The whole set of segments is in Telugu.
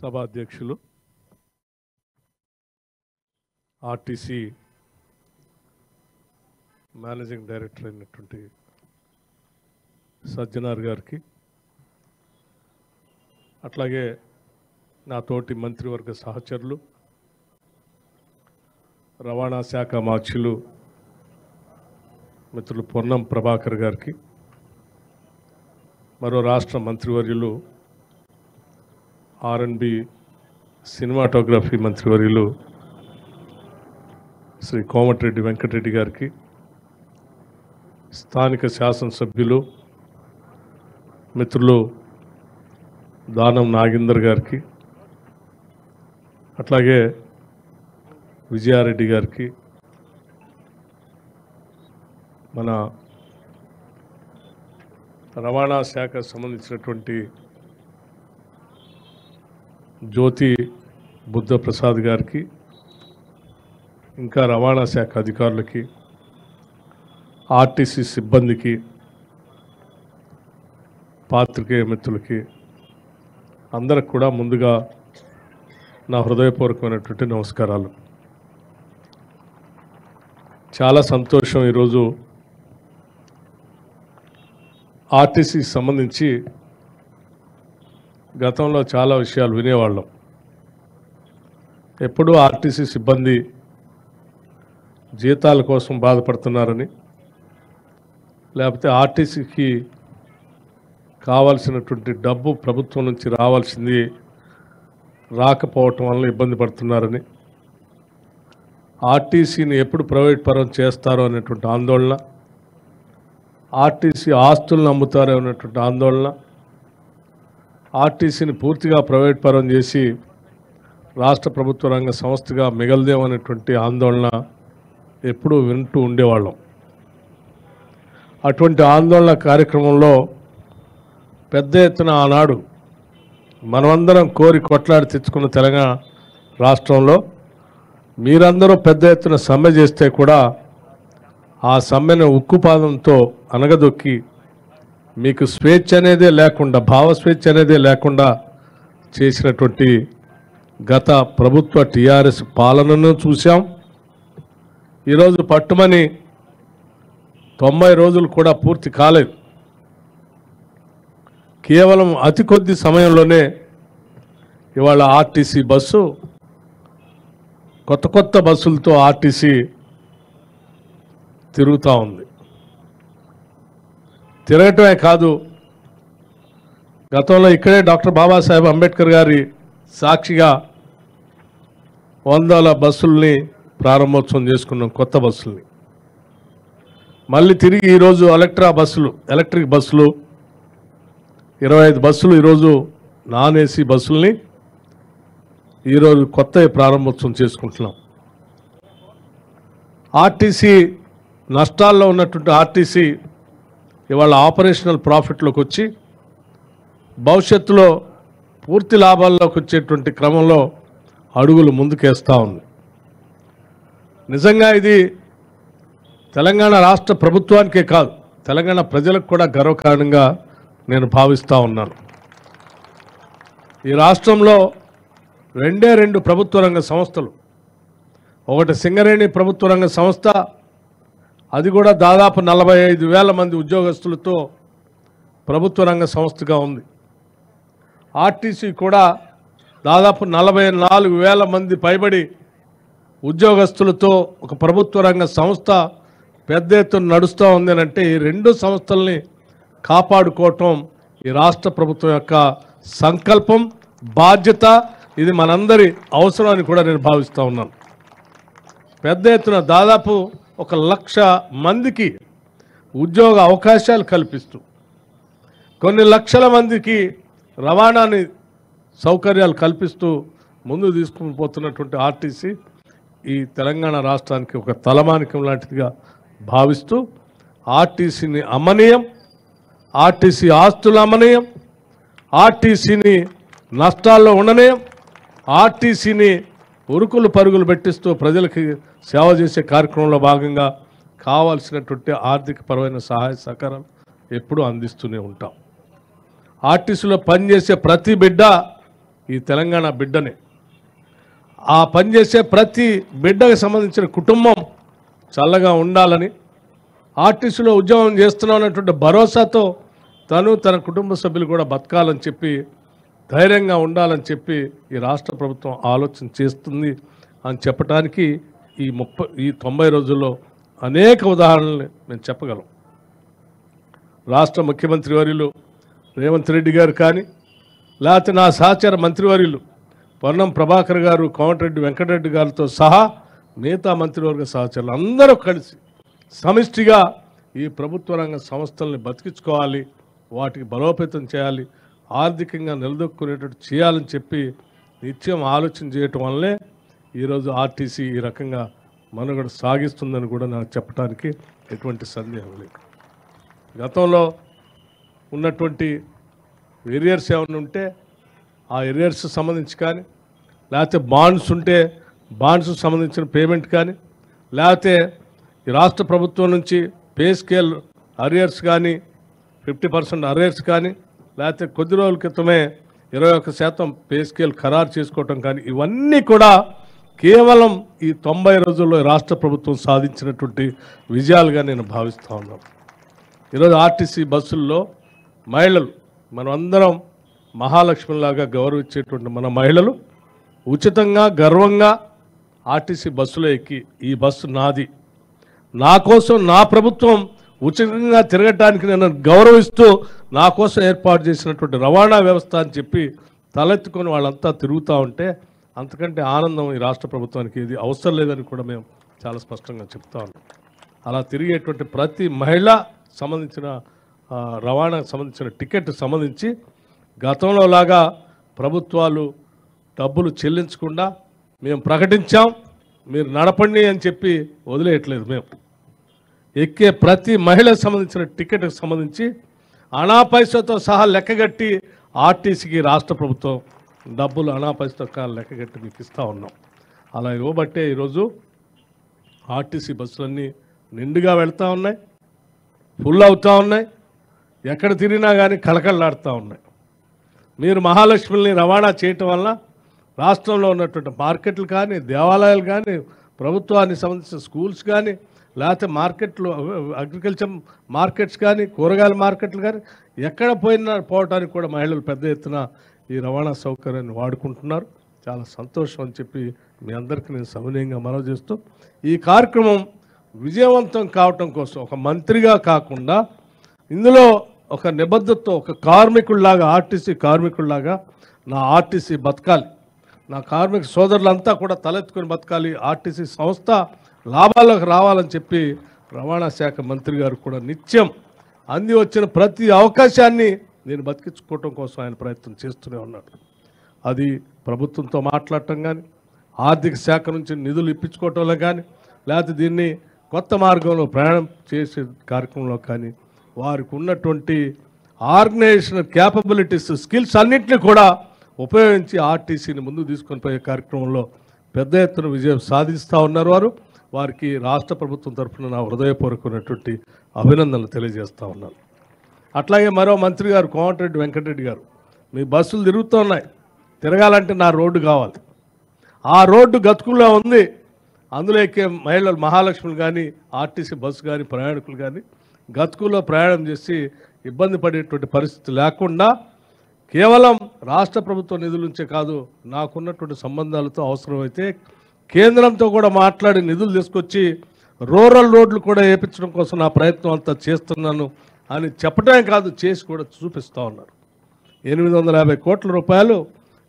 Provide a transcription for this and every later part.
సభ అధ్యక్షులు ఆర్టీసీ మేనేజింగ్ డైరెక్టర్ అయినటువంటి సజ్జనార్ గారికి, అట్లాగే నా తోటి మంత్రివర్గ సహచరులు, రవాణా శాఖ మార్చులు మిత్రులు పొన్నం ప్రభాకర్ గారికి, మరో రాష్ట్ర మంత్రివర్యులు R&B సినిమాటోగ్రఫీ మంత్రివర్యులు శ్రీ కోమటిరెడ్డి వెంకటరెడ్డి గారికి, స్థానిక శాసనసభ్యులు మిత్రులు దానం నాగేందర్ గారికి, అట్లాగే విజయారెడ్డి గారికి, మన రవాణా శాఖకు సంబంధించినటువంటి జ్యోతి బుద్ధప్రసాద్ గారికి, ఇంకా రవాణా శాఖ అధికారులకి, ఆర్టీసీ సిబ్బందికి, పాత్రికేయ మిత్రులకి అందరికి కూడా ముందుగా నా హృదయపూర్వకమైనటువంటి నమస్కారాలు. చాలా సంతోషం. ఈరోజు ఆర్టీసీకి సంబంధించి గతంలో చాలా విషయాలు వినేవాళ్ళం. ఎప్పుడూ ఆర్టీసీ సిబ్బంది జీతాల కోసం బాధపడుతున్నారని, లేకపోతే ఆర్టీసీకి కావాల్సినటువంటి డబ్బు ప్రభుత్వం నుంచి రావాల్సింది రాకపోవటం వల్ల ఇబ్బంది పడుతున్నారని, ఆర్టీసీని ఎప్పుడు ప్రైవేట్ పరం చేస్తారో అనేటువంటి ఆందోళన, ఆర్టీసీ ఆస్తులను అమ్ముతారో అనేటువంటి ఆందోళన, ఆర్టీసీని పూర్తిగా ప్రైవేట్ పరం చేసి రాష్ట్ర ప్రభుత్వ రంగ సంస్థగా మిగలదేమనేటువంటి ఆందోళన ఎప్పుడూ వింటూ ఉండేవాళ్ళం. అటువంటి ఆందోళన కార్యక్రమంలో పెద్ద ఎత్తున ఆనాడు మనమందరం కోరి కొట్లాడి తెచ్చుకున్న తెలంగాణ రాష్ట్రంలో మీరందరూ పెద్ద ఎత్తున సమ్మె చేస్తే కూడా ఆ సమ్మెను ఉక్కుపాదంతో అనగదొక్కి మీకు స్వేచ్ఛ అనేదే లేకుండా, భావ స్వేచ్ఛ అనేదే లేకుండా చేసినటువంటి గత ప్రభుత్వ టీఆర్ఎస్ పాలనను చూసాం. ఈరోజు పట్టుమని 90 రోజులు కూడా పూర్తి కాలేదు. కేవలం అతి కొద్ది సమయంలోనే ఇవాళ ఆర్టీసీ బస్సు, కొత్త కొత్త బస్సులతో ఆర్టీసీ తిరుగుతూ ఉంది. తిరగటమే కాదు, గతంలో ఇక్కడే డాక్టర్ బాబాసాహెబ్ అంబేద్కర్ గారి సాక్షిగా 100 బస్సుల్ని ప్రారంభోత్సవం చేసుకున్నాం, కొత్త బస్సుల్ని. మళ్ళీ తిరిగి ఈరోజు ఎలక్ట్రిక్ బస్సులు 25 బస్సులు, ఈరోజు నాన్ ఏసీ బస్సుల్ని ఈరోజు కొత్త ప్రారంభోత్సవం చేసుకుంటున్నాం. ఆర్టీసీ నష్టాల్లో ఉన్నటువంటి ఆర్టీసీ ఇవాళ ఆపరేషనల్ ప్రాఫిట్లోకి వచ్చి భవిష్యత్తులో పూర్తి లాభాల్లోకి వచ్చేటువంటి క్రమంలో అడుగులు ముందుకేస్తూ ఉంది. నిజంగా ఇది తెలంగాణ రాష్ట్ర ప్రభుత్వానికే కాదు, తెలంగాణ ప్రజలకు కూడా గర్వకారణంగా నేను భావిస్తూ ఉన్నాను. ఈ రాష్ట్రంలో రెండు ప్రభుత్వ రంగ సంస్థలు, ఒకటి సింగరేణి ప్రభుత్వ రంగ సంస్థ, అది కూడా దాదాపు 45,000 మంది ఉద్యోగస్తులతో ప్రభుత్వ రంగ సంస్థగా ఉంది. ఆర్టీసీ కూడా దాదాపు 44,000 మంది పైబడి ఉద్యోగస్తులతో ఒక ప్రభుత్వ రంగ సంస్థ పెద్ద ఎత్తున నడుస్తూ ఉంది. అంటే ఈ రెండు సంస్థల్ని కాపాడుకోవటం ఈ రాష్ట్ర ప్రభుత్వం యొక్క సంకల్పం, బాధ్యత. ఇది మనందరి అవసరం అని కూడా నేను భావిస్తూ ఉన్నాను. పెద్ద ఎత్తున దాదాపు 1,00,000 మందికి ఉద్యోగ అవకాశాలు కల్పిస్తూ, కొన్ని లక్షల మందికి రవాణాని సౌకర్యాలు కల్పిస్తూ ముందు తీసుకుని పోతున్నటువంటి ఆర్టీసీ ఈ తెలంగాణ రాష్ట్రానికి ఒక తలమానికం లాంటిదిగా భావిస్తూ ఆర్టీసీని అమ్మనీయం, ఆర్టీసీ ఆస్తులు అమ్మనీయం, ఆర్టీసీని నష్టాల్లో ఉండనీయం, ఆర్టీసీని ఉరుకులు పరుగులు పెట్టిస్తూ ప్రజలకి సేవ చేసే కార్యక్రమంలో భాగంగా కావాల్సినటువంటి ఆర్థికపరమైన సహాయ సహకారాలు ఎప్పుడూ అందిస్తూనే ఉంటాం. ఆర్టీసీలో పనిచేసే ప్రతి బిడ్డ ఈ తెలంగాణ బిడ్డని. ఆ పనిచేసే ప్రతి బిడ్డకు సంబంధించిన కుటుంబం చల్లగా ఉండాలని, ఆర్టీసీలో ఉద్యోగం చేస్తున్నామన్నటువంటి భరోసాతో తన కుటుంబ సభ్యులు కూడా బతకాలని చెప్పి, ధైర్యంగా ఉండాలని చెప్పి ఈ రాష్ట్ర ప్రభుత్వం ఆలోచన చేస్తుంది అని చెప్పడానికి ఈ 90 రోజుల్లో అనేక ఉదాహరణలు మేము చెప్పగలం. రాష్ట్ర ముఖ్యమంత్రి వర్యులు రేవంత్ రెడ్డి గారు కానీ, లేకపోతే నా సహచర మంత్రివర్యులు పొన్నం ప్రభాకర్ గారు, కోమటిరెడ్డి వెంకటరెడ్డి గారితో సహా మిగతా మంత్రివర్గ సహచరులు అందరూ కలిసి సమిష్టిగా ఈ ప్రభుత్వ రంగ సంస్థల్ని బతికించుకోవాలి, వాటికి బలోపేతం చేయాలి, ఆర్థికంగా నిలదొక్కునేటట్టు చేయాలని చెప్పి నిత్యం ఆలోచన చేయటం వల్లే ఈరోజు ఆర్టీసీ ఈ రకంగా మనుగడ సాగిస్తుందని కూడా నాకు చెప్పడానికి ఎటువంటి సందేహం లేదు. గతంలో ఉన్నటువంటి ఏరియర్స్ ఏమైనా ఉంటే ఆ ఏరియర్స్ సంబంధించి కానీ, లేకపోతే బాండ్స్ ఉంటే బాండ్స్ సంబంధించిన పేమెంట్ కానీ, లేకపోతే ఈ రాష్ట్ర ప్రభుత్వం నుంచి పే స్కేల్ అరియర్స్ కానీ 50% అరియర్స్ కానీ, లేకపోతే కొద్ది రోజుల క్రితమే 21% పే స్కేల్ ఖరారు చేసుకోవటం కానీ, ఇవన్నీ కూడా కేవలం ఈ 90 రోజుల్లో రాష్ట్ర ప్రభుత్వం సాధించినటువంటి విజయాలుగా నేను భావిస్తూ ఉన్నాను. ఈరోజు ఆర్టీసీ బస్సుల్లో మహిళలు, మనం అందరం మహాలక్ష్మిలాగా గౌరవించేటువంటి మన మహిళలు ఉచితంగా గర్వంగా ఆర్టీసీ బస్సులో ఎక్కి ఈ బస్సు నాది, నా కోసం నా ప్రభుత్వం ఉచితంగా తిరగటానికి నేను గౌరవిస్తూ నా కోసం ఏర్పాటు చేసినటువంటి రవాణా వ్యవస్థ అని చెప్పి తలెత్తుకొని వాళ్ళంతా తిరుగుతూ ఉంటే అంతకంటే ఆనందం ఈ రాష్ట్ర ప్రభుత్వానికి ఇది అవసరం లేదని కూడా మేము చాలా స్పష్టంగా చెప్తా ఉన్నాం. అలా తిరిగేటువంటి ప్రతి మహిళ సంబంధించిన రవాణాకు సంబంధించిన టికెట్ సంబంధించి గతంలో లాగా ప్రభుత్వాలు డబ్బులు చెల్లించకుండా మేము ప్రకటించాం, మీరు నడపండి అని చెప్పి వదిలేయట్లేదు. మేము ఎక్కే ప్రతి మహిళకు సంబంధించిన టికెట్కి సంబంధించి అనా పైసతో సహా లెక్కగట్టి ఆర్టీసీకి రాష్ట్ర ప్రభుత్వం డబ్బులు అనా పైసతో లెక్కగట్టి మీకు ఇస్తూ ఉన్నాం. అలా ఇవ్వబట్టే ఈరోజు ఆర్టీసీ బస్సులన్నీ నిండుగా వెళ్తూ ఉన్నాయి, ఫుల్ అవుతూ ఉన్నాయి, ఎక్కడ తిరిగినా కానీ కళకళలాడుతూ ఉన్నాయి. మీరు మహాలక్ష్మిని రవాణా చేయటం వల్ల రాష్ట్రంలో ఉన్నటువంటి మార్కెట్లు కానీ, దేవాలయాలు కానీ, ప్రభుత్వానికి సంబంధించిన స్కూల్స్ కానీ, లేకపోతే మార్కెట్లు, అగ్రికల్చర్ మార్కెట్స్ కానీ, కూరగాయల మార్కెట్లు కానీ ఎక్కడ పోవటానికి కూడా మహిళలు పెద్ద ఎత్తున ఈ రవాణా సౌకర్యాన్ని వాడుకుంటున్నారు. చాలా సంతోషం అని చెప్పి మీ అందరికీ నేను సవినయంగా మనవి చేస్తూ, ఈ కార్యక్రమం విజయవంతం కావటం కోసం ఒక మంత్రిగా కాకుండా ఇందులో ఒక నిబద్ధతతో ఒక కార్మికుల్లాగా, ఆర్టీసీ కార్మికుల్లాగా నా ఆర్టీసీ బతకాలి, నా కార్మిక సోదరులంతా కూడా తలెత్తుకొని బతకాలి, ఆర్టీసీ సంస్థ లాభాల్లోకి రావాలని చెప్పి రవాణా శాఖ మంత్రి గారు కూడా నిత్యం అంది వచ్చిన ప్రతి అవకాశాన్ని నేను బతికించుకోవటం కోసం ఆయన ప్రయత్నం చేస్తూనే ఉన్నాడు. అది ప్రభుత్వంతో మాట్లాడటం కానీ, ఆర్థిక శాఖ నుంచి నిధులు ఇప్పించుకోవటంలో కానీ, లేకపోతే దీన్ని కొత్త మార్గంలో ప్రయాణం చేసే కార్యక్రమంలో కానీ, వారికి ఉన్నటువంటి ఆర్గనైజేషన్ క్యాపబిలిటీస్, స్కిల్స్ అన్నింటినీ కూడా ఉపయోగించి ఆర్టీసీని ముందుకు తీసుకొని పోయే కార్యక్రమంలో పెద్ద ఎత్తున విజయం సాధిస్తూ ఉన్నారు. వారికి రాష్ట్ర ప్రభుత్వం తరఫున నా హృదయపూర్వకమైనటువంటి అభినందనలు తెలియజేస్తూ ఉన్నాను. అట్లాగే మరో మంత్రి గారు కోమటిరెడ్డి వెంకటరెడ్డి గారు, మీ బస్సులు తిరుగుతూ ఉన్నాయి, తిరగాలంటే నా రోడ్డు కావాలి. ఆ రోడ్డు గతుకుల్లో ఉంది, అందులో ఎక్కే మహిళలు మహాలక్ష్ములు కానీ, ఆర్టీసీ బస్సు కానీ, ప్రయాణికులు కానీ గతుకుల్లో ప్రయాణం చేసి ఇబ్బంది పడేటువంటి పరిస్థితి లేకుండా కేవలం రాష్ట్ర ప్రభుత్వ నిధుల నుంచే కాదు, నాకున్నటువంటి సంబంధాలతో అవసరమైతే కేంద్రంతో కూడా మాట్లాడి నిధులు తీసుకొచ్చి రూరల్ రోడ్లు కూడా వేయించడం కోసం నా ప్రయత్నం అంతా చేస్తున్నాను అని చెప్పడమే కాదు, చేసి కూడా చూపిస్తూ ఉన్నారు. 850 కోట్ల రూపాయలు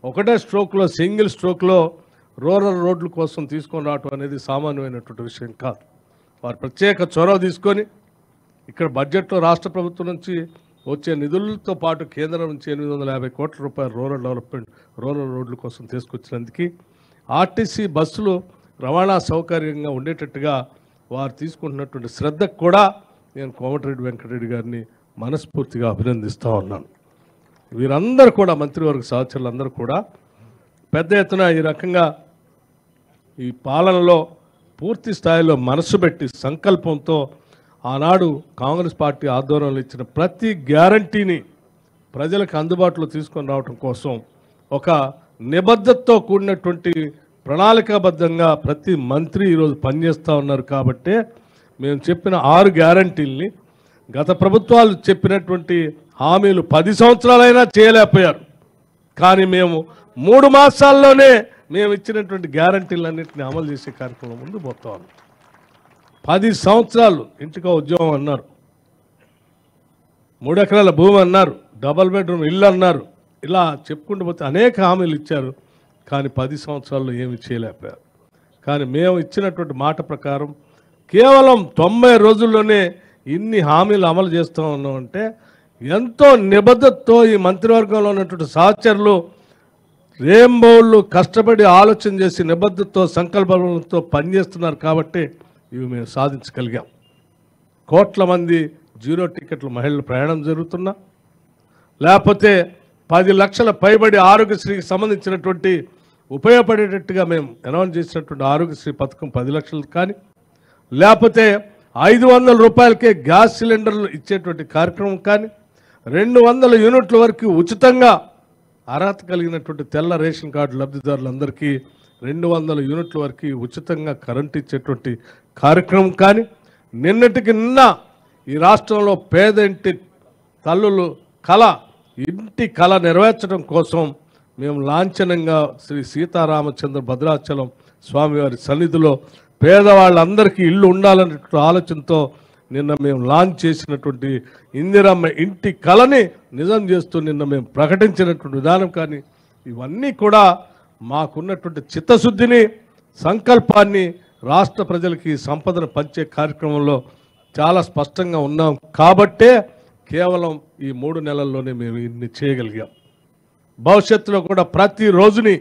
ఒకటే స్ట్రోక్లో, సింగిల్ స్ట్రోక్లో రూరల్ రోడ్ల కోసం తీసుకొని రావటం అనేది సామాన్యమైనటువంటి విషయం కాదు. వారు ప్రత్యేక చొరవ తీసుకొని ఇక్కడ బడ్జెట్లో రాష్ట్ర ప్రభుత్వం నుంచి వచ్చే నిధులతో పాటు కేంద్రం నుంచి 850 కోట్ల రూపాయలు రూరల్ డెవలప్మెంట్, రూరల్ రోడ్ల కోసం తీసుకొచ్చినందుకు ఆర్టీసీ బస్సులు రవాణా సౌకర్యంగా ఉండేటట్టుగా వారు తీసుకుంటున్నటువంటి శ్రద్ధకు కూడా నేను కోమటిరెడ్డి వెంకటరెడ్డి గారిని మనస్ఫూర్తిగా అభినందిస్తూ ఉన్నాను. వీరందరూ కూడా మంత్రివర్గ సహచరులందరూ కూడా పెద్ద ఎత్తున ఈ రకంగా ఈ పాలనలో పూర్తి స్థాయిలో మనసు పెట్టి సంకల్పంతో ఆనాడు కాంగ్రెస్ పార్టీ ఆధ్వర్యంలో ఇచ్చిన ప్రతి గ్యారంటీని ప్రజలకు అందుబాటులో తీసుకొని రావడం కోసం ఒక నిబద్ధతతో కూడినటువంటి ప్రణాళికాబద్ధంగా ప్రతి మంత్రి ఈరోజు పనిచేస్తూ ఉన్నారు. కాబట్టే మేము చెప్పిన 6 గ్యారంటీల్ని గత ప్రభుత్వాలు చెప్పినటువంటి హామీలు 10 సంవత్సరాలైనా చేయలేకపోయారు. కానీ మేము 3 మాసాల్లోనే మేము ఇచ్చినటువంటి గ్యారంటీలన్నింటినీ అమలు చేసే కార్యక్రమం ముందు పోతాం. 10 సంవత్సరాలు ఇంటికో ఉద్యోగం అన్నారు, 3 ఎకరాల భూమి అన్నారు, డబల్ బెడ్రూమ్ ఇల్లు అన్నారు. ఇలా చెప్పుకుంటూ పోతే అనేక హామీలు ఇచ్చారు. కానీ 10 సంవత్సరాల్లో ఏమి చేయలేకపోయారు. కానీ మేము ఇచ్చినటువంటి మాట ప్రకారం కేవలం 90 రోజుల్లోనే ఇన్ని హామీలు అమలు చేస్తూ ఉన్నామంటే ఎంతో నిబద్ధతతో ఈ మంత్రివర్గంలో ఉన్నటువంటి సహచరులు రేంబౌళ్ళు కష్టపడి ఆలోచన చేసి నిబద్ధతతో సంకల్పంతో పనిచేస్తున్నారు. కాబట్టి ఇవి మేము సాధించగలిగాం. కోట్ల మంది 0 టికెట్లు మహిళలు ప్రయాణం జరుగుతున్నా, లేకపోతే 10 లక్షల పైబడి ఆరోగ్యశ్రీకి సంబంధించినటువంటి ఉపయోగపడేటట్టుగా మేము అనౌన్స్ చేసినటువంటి ఆరోగ్యశ్రీ పథకం 10 లక్షలు కానీ, లేకపోతే 500 రూపాయలకే గ్యాస్ సిలిండర్లు ఇచ్చేటువంటి కార్యక్రమం కానీ, 200 యూనిట్ల వరకు ఉచితంగా అర్హత కలిగినటువంటి తెల్ల రేషన్ కార్డు లబ్ధిదారులందరికీ 200 యూనిట్ల వరకు ఉచితంగా కరెంట్ ఇచ్చేటువంటి కార్యక్రమం కానీ, నిన్నటికి నిన్న ఈ రాష్ట్రంలో పేద ఇంటి తల్లులు ఇంటి కళ నెరవేర్చడం కోసం మేము లాంఛనంగా శ్రీ సీతారామచంద్ర భద్రాచలం స్వామివారి సన్నిధిలో పేదవాళ్ళందరికీ ఇల్లు ఉండాలనే ఆలోచనతో నిన్న మేము లాంచ్ చేసినటువంటి ఇందిరమ్మ ఇంటి కళని నిజం చేస్తూ నిన్న మేము ప్రకటించినటువంటి విధానం కానీ, ఇవన్నీ కూడా మాకున్నటువంటి చిత్తశుద్ధిని సంకల్పాన్ని రాష్ట్ర ప్రజలకి సంపదను పంచే కార్యక్రమంలో చాలా స్పష్టంగా ఉన్నాం. కాబట్టే కేవలం ఈ 3 నెలల్లోనే మేము ఇన్ని చేయగలిగాం. భవిష్యత్తులో కూడా ప్రతి రోజుని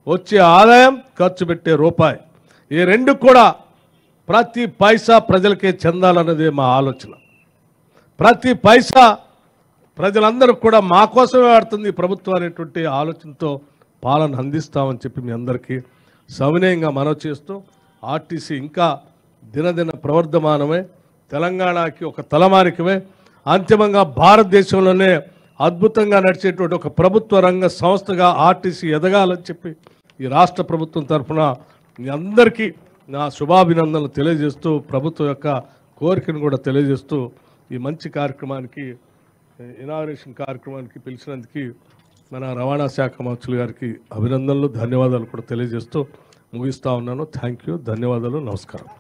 వచ్చే ఆదాయం, ఖర్చు పెట్టే రూపాయి, ఈ 2 కూడా ప్రతి పైసా ప్రజలకే చెందాలన్నదే మా ఆలోచన. ప్రతి పైసా ప్రజలందరూ కూడా మా కోసమే ఆడుతుంది ప్రభుత్వం అనేటువంటి ఆలోచనతో పాలన అందిస్తామని చెప్పి మీ అందరికీ సవినయంగా మనవి చేస్తూ, ఆర్టీసీ ఇంకా దినదిన ప్రవర్ధమానమే, తెలంగాణకి ఒక తలమానికమే, అంతిమంగా భారతదేశంలోనే అద్భుతంగా నడిచేటువంటి ఒక ప్రభుత్వ రంగ సంస్థగా ఆర్టీసీ ఎదగాలని చెప్పి ఈ రాష్ట్ర ప్రభుత్వం తరఫున మీ అందరికీ నా శుభాభినందనలు తెలియజేస్తూ, ప్రభుత్వం యొక్క కోరికను కూడా తెలియజేస్తూ, ఈ మంచి కార్యక్రమానికి ఇనాగరేషన్ కార్యక్రమానికి పిలిచినందుకు మన రవాణా శాఖ మంత్రులు గారికి అభినందనలు, ధన్యవాదాలు కూడా తెలియజేస్తూ ముగిస్తూ ఉన్నాను. థ్యాంక్ యూ, ధన్యవాదాలు, నమస్కారం.